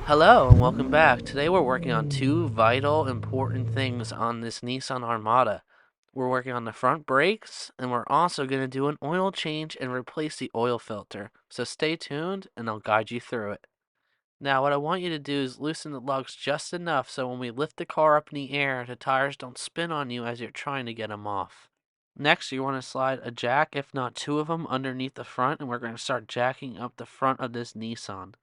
Hello and welcome back. Today we're working on two vital important things on this Nissan Armada. We're working on the front brakes and we're also going to do an oil change and replace the oil filter. So stay tuned and I'll guide you through it. Now what I want you to do is loosen the lugs just enough so when we lift the car up in the air, the tires don't spin on you as you're trying to get them off. Next, you want to slide a jack, if not two of them, underneath the front and we're going to start jacking up the front of this Nissan.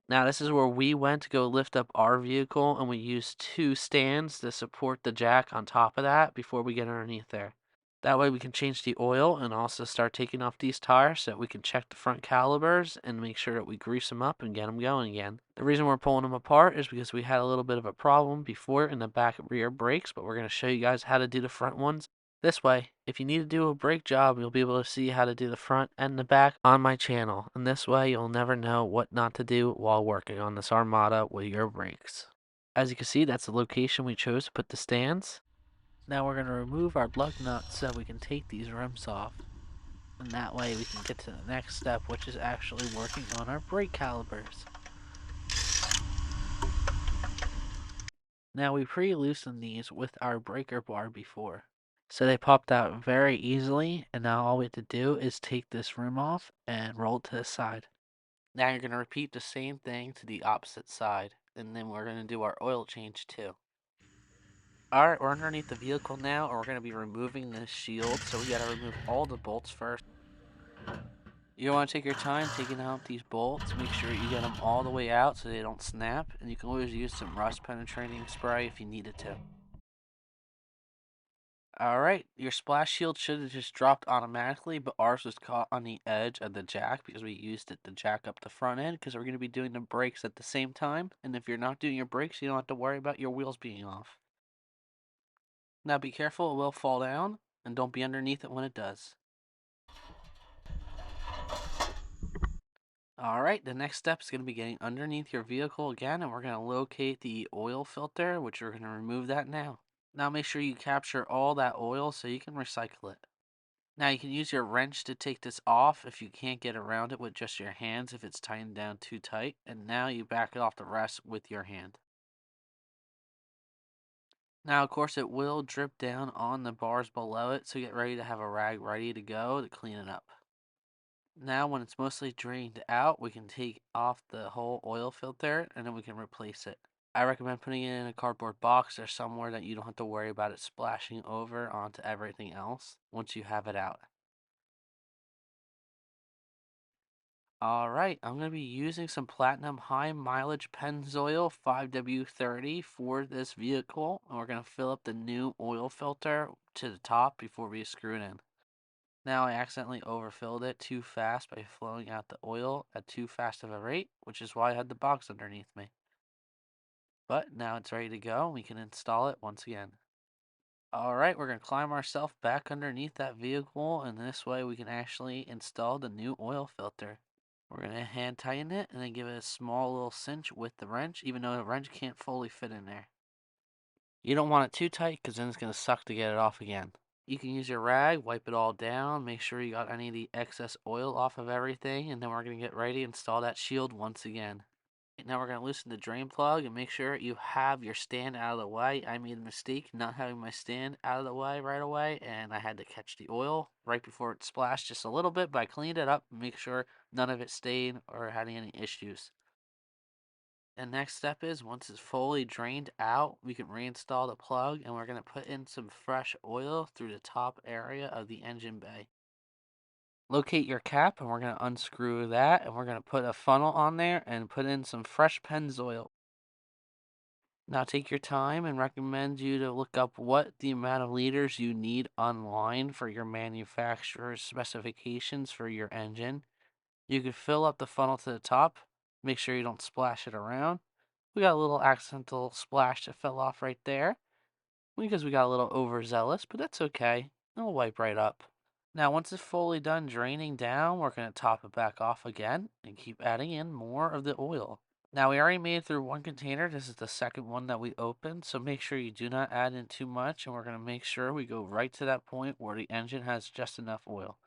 Now, this is where we went to go lift up our vehicle, and we used two stands to support the jack on top of that before we get underneath there. That way we can change the oil and also start taking off these tires so that we can check the front calipers and make sure that we grease them up and get them going again. The reason we're pulling them apart is because we had a little bit of a problem before in the back rear brakes, but we're going to show you guys how to do the front ones this way. If you need to do a brake job, you'll be able to see how to do the front and the back on my channel. And this way, you'll never know what not to do while working on this Armada with your brakes. As you can see, that's the location we chose to put the stands. Now we're going to remove our lug nuts so we can take these rims off. And that way we can get to the next step, which is actually working on our brake calipers. Now we pre-loosened these with our breaker bar before. So they popped out very easily, and now all we have to do is take this rim off and roll it to the side. Now you're going to repeat the same thing to the opposite side, and then we're going to do our oil change too. Alright, we're underneath the vehicle now, and we're going to be removing this shield, so we got to remove all the bolts first. You want to take your time taking out these bolts, make sure you get them all the way out so they don't snap, and you can always use some rust penetrating spray if you needed to. Alright, your splash shield should have just dropped automatically, but ours was caught on the edge of the jack because we used it to jack up the front end because we're going to be doing the brakes at the same time. And if you're not doing your brakes, you don't have to worry about your wheels being off. Now be careful, it will fall down, and don't be underneath it when it does. Alright, the next step is going to be getting underneath your vehicle again, and we're going to locate the oil filter, which we're going to remove that now. Now make sure you capture all that oil so you can recycle it. Now you can use your wrench to take this off if you can't get around it with just your hands if it's tightened down too tight. And now you back it off the rest with your hand. Now of course it will drip down on the bars below it, so get ready to have a rag ready to go to clean it up. Now when it's mostly drained out, we can take off the whole oil filter and then we can replace it. I recommend putting it in a cardboard box or somewhere that you don't have to worry about it splashing over onto everything else once you have it out. Alright, I'm going to be using some Platinum High Mileage Pennzoil 5W30 for this vehicle. And we're going to fill up the new oil filter to the top before we screw it in. Now I accidentally overfilled it too fast by flowing out the oil at too fast of a rate, which is why I had the box underneath me. But now it's ready to go. We can install it once again. Alright, we're going to climb ourselves back underneath that vehicle, and this way we can actually install the new oil filter. We're going to hand tighten it and then give it a small little cinch with the wrench, even though the wrench can't fully fit in there. You don't want it too tight because then it's going to suck to get it off again. You can use your rag, wipe it all down, make sure you got any of the excess oil off of everything, and then we're going to get ready to install that shield once again. Now we're going to loosen the drain plug and make sure you have your stand out of the way. I made a mistake not having my stand out of the way right away, and I had to catch the oil right before it splashed just a little bit, but I cleaned it up and make sure none of it stayed or had any issues. And next step is once it's fully drained out, we can reinstall the plug and we're going to put in some fresh oil through the top area of the engine bay. Locate your cap and we're going to unscrew that and we're going to put a funnel on there and put in some fresh Pennzoil. Now take your time and recommend you to look up what the amount of liters you need online for your manufacturer's specifications for your engine. You could fill up the funnel to the top, make sure you don't splash it around. We got a little accidental splash that fell off right there because we got a little overzealous, but that's okay. It'll wipe right up. Now once it's fully done draining down, we're going to top it back off again and keep adding in more of the oil. Now we already made it through one container. This is the second one that we opened, so make sure you do not add in too much, and we're going to make sure we go right to that point where the engine has just enough oil.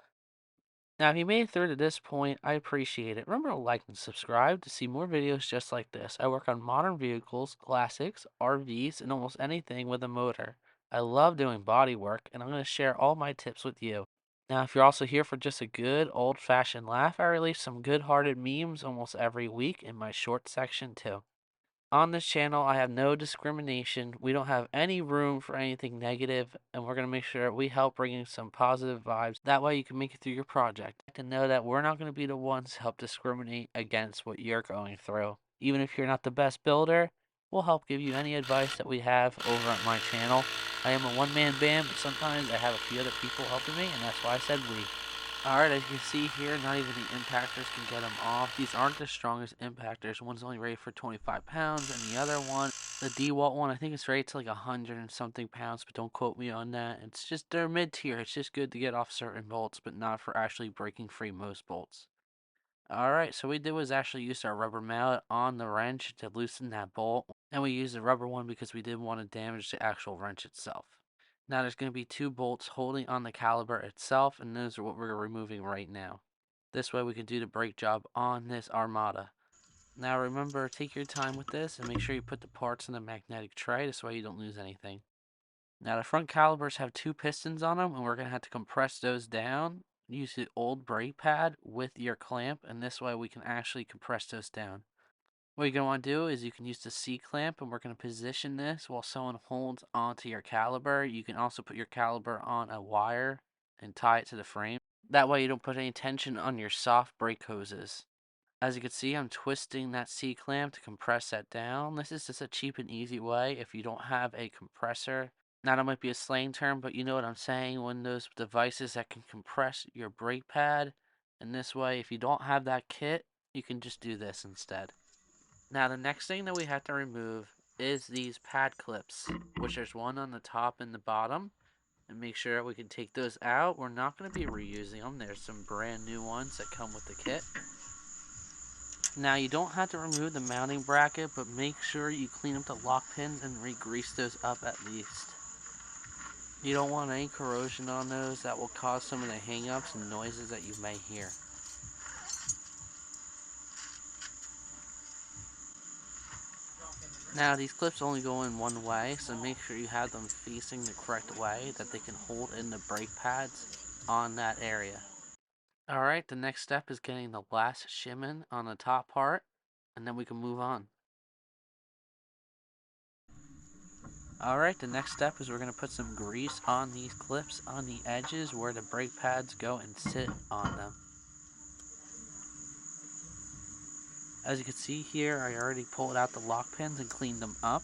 Now, if you made it through to this point, I appreciate it. Remember to like and subscribe to see more videos just like this. I work on modern vehicles, classics, RVs, and almost anything with a motor. I love doing body work, and I'm going to share all my tips with you. Now, if you're also here for just a good old-fashioned laugh, I release some good-hearted memes almost every week in my short section too. On this channel, I have no discrimination. We don't have any room for anything negative, and we're going to make sure we help bringing some positive vibes. That way you can make it through your project. To know that we're not going to be the ones to help discriminate against what you're going through. Even if you're not the best builder, we'll help give you any advice that we have over at my channel. I am a one-man band, but sometimes I have a few other people helping me, and that's why I said we. Alright, as you can see here, not even the impactors can get them off. These aren't the strongest impactors. One's only rated for 25 pounds, and the other one, the DeWalt one, I think it's rated to like 100 and something pounds, but don't quote me on that. It's just, they're mid-tier. It's just good to get off certain bolts, but not for actually breaking free most bolts. Alright, so what we did was actually use our rubber mallet on the wrench to loosen that bolt, and we used the rubber one because we didn't want to damage the actual wrench itself. Now there's going to be two bolts holding on the caliper itself, and those are what we're removing right now. This way we can do the brake job on this Armada. Now remember, take your time with this and make sure you put the parts in the magnetic tray, this way you don't lose anything. Now the front calipers have two pistons on them, and we're going to have to compress those down. Use the old brake pad with your clamp, and this way we can actually compress those down. What you're going to want to do is you can use the C-clamp, and we're going to position this while someone holds onto your caliper. You can also put your caliper on a wire and tie it to the frame. That way you don't put any tension on your soft brake hoses. As you can see, I'm twisting that C-clamp to compress that down. This is just a cheap and easy way if you don't have a compressor. Now that might be a slang term, but you know what I'm saying, when those devices that can compress your brake pad. And this way, if you don't have that kit, you can just do this instead. Now the next thing that we have to remove is these pad clips, which there's one on the top and the bottom. And make sure we can take those out. We're not going to be reusing them. There's some brand new ones that come with the kit. Now you don't have to remove the mounting bracket, but make sure you clean up the lock pins and re-grease those up at least. You don't want any corrosion on those. That will cause some of the hang-ups and noises that you may hear. Now these clips only go in one way, so make sure you have them facing the correct way that they can hold in the brake pads on that area. Alright, the next step is getting the last shimmin on the top part, and then we can move on. Alright, the next step is we're going to put some grease on these clips on the edges where the brake pads go and sit on them. As you can see here, I already pulled out the lock pins and cleaned them up,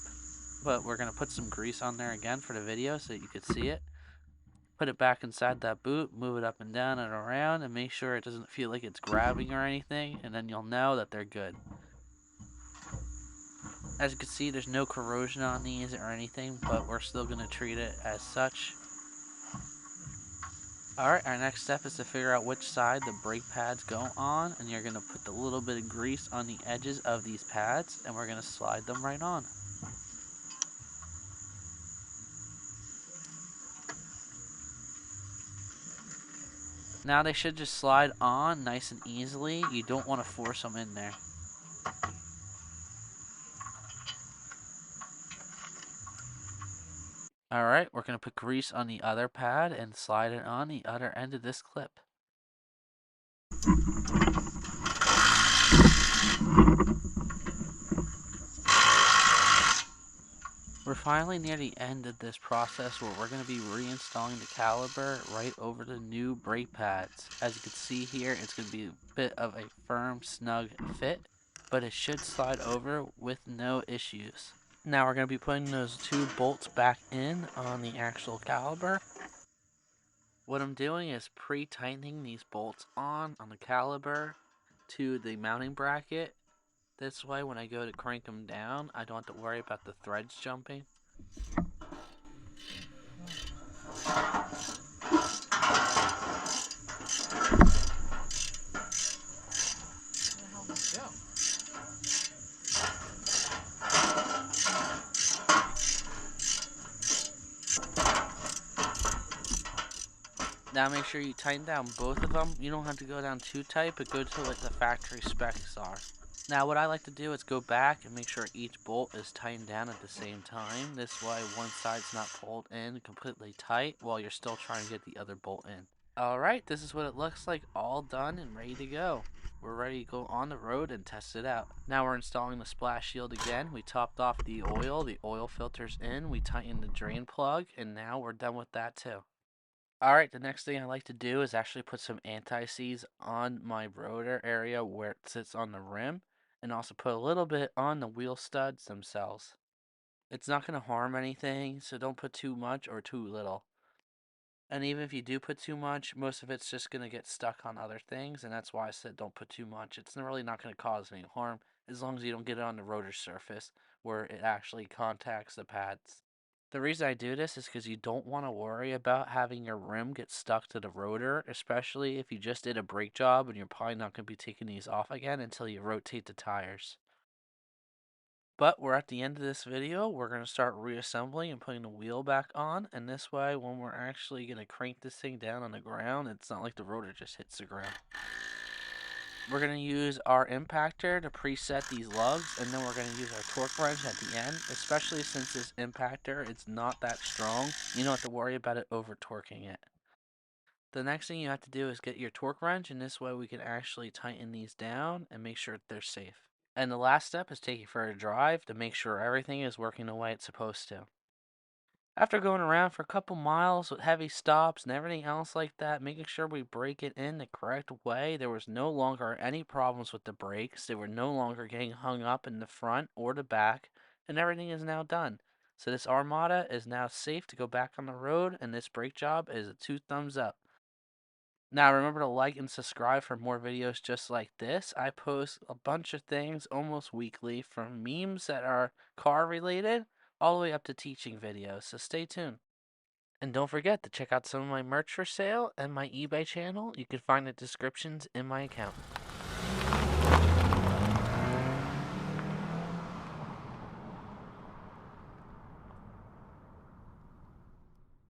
but we're going to put some grease on there again for the video so that you can see it. Put it back inside that boot, move it up and down and around, and make sure it doesn't feel like it's grabbing or anything, and then you'll know that they're good. As you can see, there's no corrosion on these or anything, but we're still going to treat it as such. Alright, our next step is to figure out which side the brake pads go on, and you're going to put a little bit of grease on the edges of these pads, and we're going to slide them right on. Now they should just slide on nice and easily. You don't want to force them in there. Alright, we're going to put grease on the other pad and slide it on the other end of this clip. We're finally near the end of this process where we're going to be reinstalling the caliper right over the new brake pads. As you can see here, it's going to be a bit of a firm, snug fit, but it should slide over with no issues. Now we're going to be putting those two bolts back in on the actual caliper. What I'm doing is pre-tightening these bolts on the caliper to the mounting bracket. This way, when I go to crank them down, I don't have to worry about the threads jumping. Now make sure you tighten down both of them. You don't have to go down too tight, but go to what the factory specs are. Now what I like to do is go back and make sure each bolt is tightened down at the same time. This way one side's not pulled in completely tight while you're still trying to get the other bolt in. Alright, this is what it looks like, all done and ready to go. We're ready to go on the road and test it out. Now we're installing the splash shield again. We topped off the oil filter's in, we tightened the drain plug, and now we're done with that too. Alright, the next thing I like to do is actually put some anti-seize on my rotor area where it sits on the rim, and also put a little bit on the wheel studs themselves. It's not going to harm anything, so don't put too much or too little. And even if you do put too much, most of it's just going to get stuck on other things, and that's why I said don't put too much. It's really not going to cause any harm as long as you don't get it on the rotor surface where it actually contacts the pads. The reason I do this is because you don't want to worry about having your rim get stuck to the rotor, especially if you just did a brake job and you're probably not going to be taking these off again until you rotate the tires. But we're at the end of this video. We're going to start reassembling and putting the wheel back on. And this way, when we're actually going to crank this thing down on the ground, it's not like the rotor just hits the ground. We're going to use our impactor to preset these lugs, and then we're going to use our torque wrench at the end, especially since this impactor is not that strong. You don't have to worry about it over torquing it. The next thing you have to do is get your torque wrench, and this way we can actually tighten these down and make sure they're safe. And the last step is take it for a drive to make sure everything is working the way it's supposed to. After going around for a couple miles with heavy stops and everything else like that, making sure we brake it in the correct way, there was no longer any problems with the brakes. They were no longer getting hung up in the front or the back, and everything is now done. So this Armada is now safe to go back on the road, and this brake job is a 2 thumbs up. Now remember to like and subscribe for more videos just like this. I post a bunch of things almost weekly, from memes that are car related all the way up to teaching videos, so stay tuned. And don't forget to check out some of my merch for sale and my eBay channel. You can find the descriptions in my account.